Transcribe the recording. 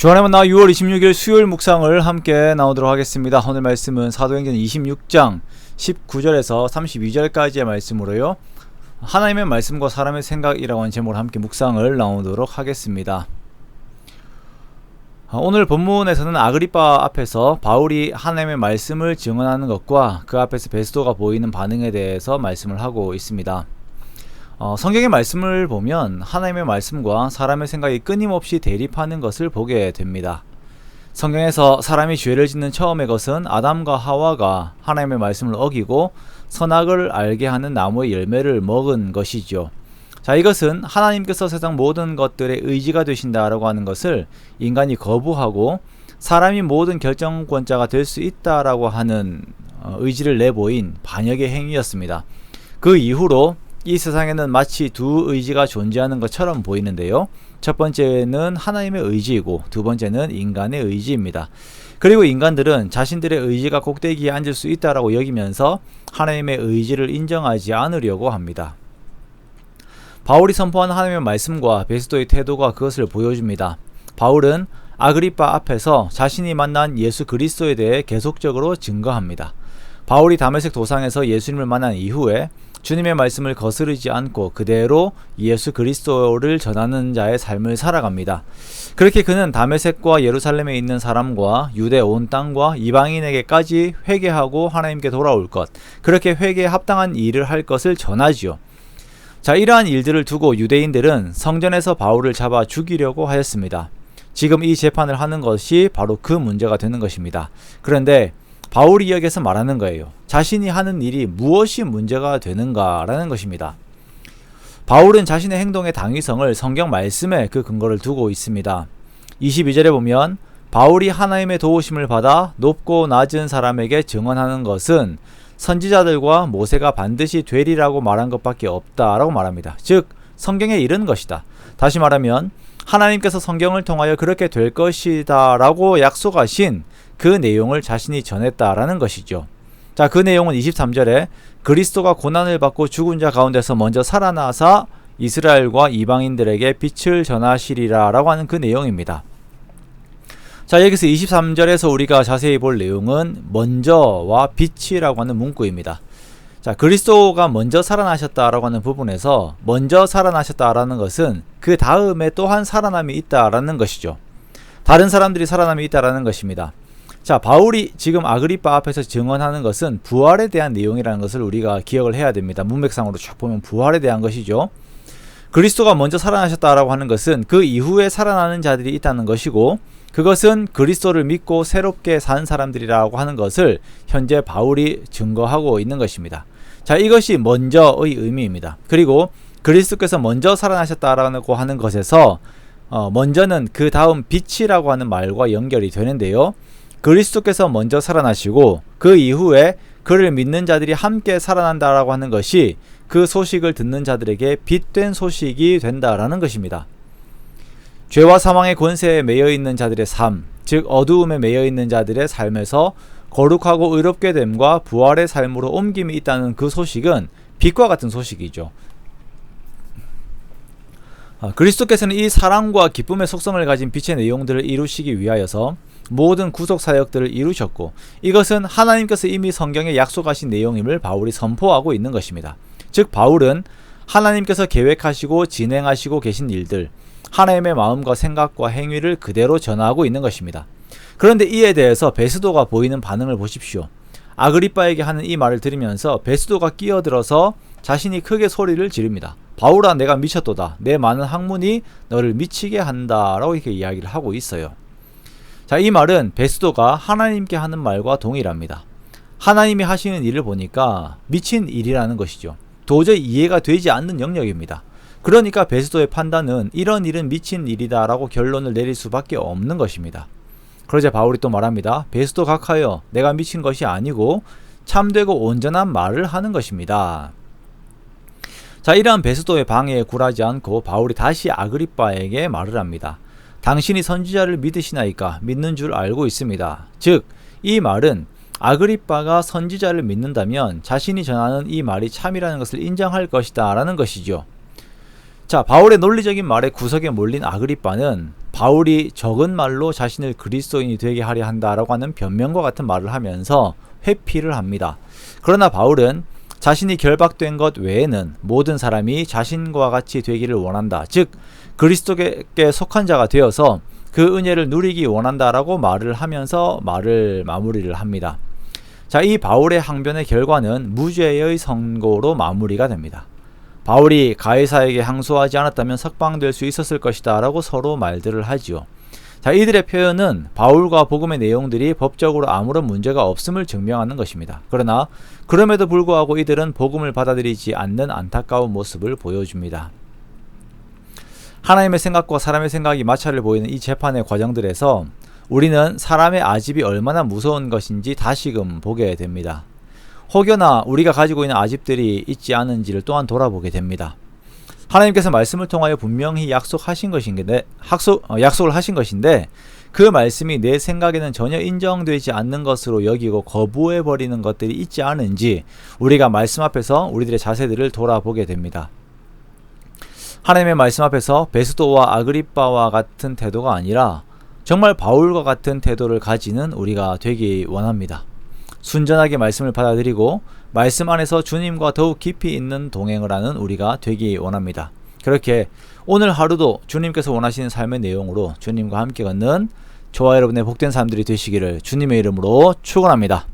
주안의 만나 6월 26일 수요일 묵상을 함께 나오도록 하겠습니다. 오늘 말씀은 사도행전 26장 19절에서 32절까지의 말씀으로요, 하나님의 말씀과 사람의 생각이라고 하는 제목으로 함께 묵상을 나오도록 하겠습니다. 오늘 본문에서는 아그리빠 앞에서 바울이 하나님의 말씀을 증언하는 것과 그 앞에서 베스도가 보이는 반응에 대해서 말씀을 하고 있습니다. 성경의 말씀을 보면 하나님의 말씀과 사람의 생각이 끊임없이 대립하는 것을 보게 됩니다. 성경에서 사람이 죄를 짓는 처음의 것은 아담과 하와가 하나님의 말씀을 어기고 선악을 알게 하는 나무의 열매를 먹은 것이죠. 자, 이것은 하나님께서 세상 모든 것들의 의지가 되신다라고 하는 것을 인간이 거부하고 사람이 모든 결정권자가 될 수 있다라고 하는 의지를 내보인 반역의 행위였습니다. 그 이후로 이 세상에는 마치 두 의지가 존재하는 것처럼 보이는데요, 첫 번째는 하나님의 의지이고 두 번째는 인간의 의지입니다. 그리고 인간들은 자신들의 의지가 꼭대기에 앉을 수 있다라고 여기면서 하나님의 의지를 인정하지 않으려고 합니다. 바울이 선포한 하나님의 말씀과 베스도의 태도가 그것을 보여줍니다. 바울은 아그리빠 앞에서 자신이 만난 예수 그리스도에 대해 계속적으로 증거합니다. 바울이 다메섹 도상에서 예수님을 만난 이후에 주님의 말씀을 거스르지 않고 그대로 예수 그리스도를 전하는 자의 삶을 살아갑니다. 그렇게 그는 다메섹과 예루살렘에 있는 사람과 유대 온 땅과 이방인에게까지 회개하고 하나님께 돌아올 것, 그렇게 회개에 합당한 일을 할 것을 전하지요. 자, 이러한 일들을 두고 유대인들은 성전에서 바울을 잡아 죽이려고 하였습니다. 지금 이 재판을 하는 것이 바로 그 문제가 되는 것입니다. 그런데 바울이 여기서 말하는 거예요. 자신이 하는 일이 무엇이 문제가 되는가라는 것입니다. 바울은 자신의 행동의 당위성을 성경 말씀에 그 근거를 두고 있습니다. 22절에 보면 바울이 하나님의 도우심을 받아 높고 낮은 사람에게 증언하는 것은 선지자들과 모세가 반드시 되리라고 말한 것밖에 없다라고 말합니다. 즉 성경에 이른 것이다. 다시 말하면 하나님께서 성경을 통하여 그렇게 될 것이다 라고 약속하신 그 내용을 자신이 전했다라는 것이죠. 자, 그 내용은 23절에 그리스도가 고난을 받고 죽은 자 가운데서 먼저 살아나사 이스라엘과 이방인들에게 빛을 전하시리라 라고 하는 그 내용입니다. 자, 여기서 23절에서 우리가 자세히 볼 내용은 먼저와 빛이라고 하는 문구입니다. 자, 그리스도가 먼저 살아나셨다라고 하는 부분에서 먼저 살아나셨다라는 것은 그 다음에 또한 살아남이 있다라는 것이죠. 다른 사람들이 살아남이 있다라는 것입니다. 자, 바울이 지금 아그리빠 앞에서 증언하는 것은 부활에 대한 내용이라는 것을 우리가 기억을 해야 됩니다. 문맥상으로 쭉 보면 부활에 대한 것이죠. 그리스도가 먼저 살아나셨다라고 하는 것은 그 이후에 살아나는 자들이 있다는 것이고, 그것은 그리스도를 믿고 새롭게 산 사람들이라고 하는 것을 현재 바울이 증거하고 있는 것입니다. 자, 이것이 먼저의 의미입니다. 그리고 그리스도께서 먼저 살아나셨다라고 하는 것에서 먼저는 그 다음 빛이라고 하는 말과 연결이 되는데요, 그리스도께서 먼저 살아나시고 그 이후에 그를 믿는 자들이 함께 살아난다라고 하는 것이 그 소식을 듣는 자들에게 빛된 소식이 된다라는 것입니다. 죄와 사망의 권세에 매여 있는 자들의 삶, 즉 어두움에 매여 있는 자들의 삶에서 거룩하고 의롭게 됨과 부활의 삶으로 옮김이 있다는 그 소식은 빛과 같은 소식이죠. 그리스도께서는 이 사랑과 기쁨의 속성을 가진 빛의 내용들을 이루시기 위하여서 모든 구속 사역들을 이루셨고, 이것은 하나님께서 이미 성경에 약속하신 내용임을 바울이 선포하고 있는 것입니다. 즉 바울은 하나님께서 계획하시고 진행하시고 계신 일들, 하나님의 마음과 생각과 행위를 그대로 전하고 있는 것입니다. 그런데 이에 대해서 베스도가 보이는 반응을 보십시오. 아그리빠에게 하는 이 말을 들으면서 베스도가 끼어들어서 자신이 크게 소리를 지릅니다. 바울아, 내가 미쳤도다. 내 많은 학문이 너를 미치게 한다 라고 이렇게 이야기를 하고 있어요. 자, 이 말은 베스도가 하나님께 하는 말과 동일합니다. 하나님이 하시는 일을 보니까 미친 일이라는 것이죠. 도저히 이해가 되지 않는 영역입니다. 그러니까 베스도의 판단은 이런 일은 미친 일이다 라고 결론을 내릴 수밖에 없는 것입니다. 그러자 바울이 또 말합니다. 베스도 각하여, 내가 미친 것이 아니고 참되고 온전한 말을 하는 것입니다. 자, 이러한 베스도의 방해에 굴하지 않고 바울이 다시 아그리빠에게 말을 합니다. 당신이 선지자를 믿으시나이까? 믿는 줄 알고 있습니다. 즉, 이 말은 아그리빠가 선지자를 믿는다면 자신이 전하는 이 말이 참이라는 것을 인정할 것이다 라는 것이죠. 자, 바울의 논리적인 말에 구석에 몰린 아그리빠는 바울이 적은 말로 자신을 그리스도인이 되게 하려 한다라고 하는 변명과 같은 말을 하면서 회피를 합니다. 그러나 바울은 자신이 결박된 것 외에는 모든 사람이 자신과 같이 되기를 원한다. 즉 그리스도께 속한 자가 되어서 그 은혜를 누리기 원한다라고 말을 하면서 말을 마무리를 합니다. 자, 이 바울의 항변의 결과는 무죄의 선고로 마무리가 됩니다. 바울이 가이사에게 항소하지 않았다면 석방될 수 있었을 것이다 라고 서로 말들을 하지요. 자, 이들의 표현은 바울과 복음의 내용들이 법적으로 아무런 문제가 없음을 증명하는 것입니다. 그러나 그럼에도 불구하고 이들은 복음을 받아들이지 않는 안타까운 모습을 보여줍니다. 하나님의 생각과 사람의 생각이 마찰을 보이는 이 재판의 과정들에서 우리는 사람의 아집이 얼마나 무서운 것인지 다시금 보게 됩니다. 혹여나 우리가 가지고 있는 아집들이 있지 않은지를 또한 돌아보게 됩니다. 하나님께서 말씀을 통하여 분명히 약속을 하신 것인데 그 말씀이 내 생각에는 전혀 인정되지 않는 것으로 여기고 거부해버리는 것들이 있지 않은지 우리가 말씀 앞에서 우리들의 자세들을 돌아보게 됩니다. 하나님의 말씀 앞에서 베스도와 아그리빠와 같은 태도가 아니라 정말 바울과 같은 태도를 가지는 우리가 되기 원합니다. 순전하게 말씀을 받아들이고 말씀 안에서 주님과 더욱 깊이 있는 동행을 하는 우리가 되기 원합니다. 그렇게 오늘 하루도 주님께서 원하시는 삶의 내용으로 주님과 함께 걷는 저와 여러분의 복된 사람들이 되시기를 주님의 이름으로 축원합니다.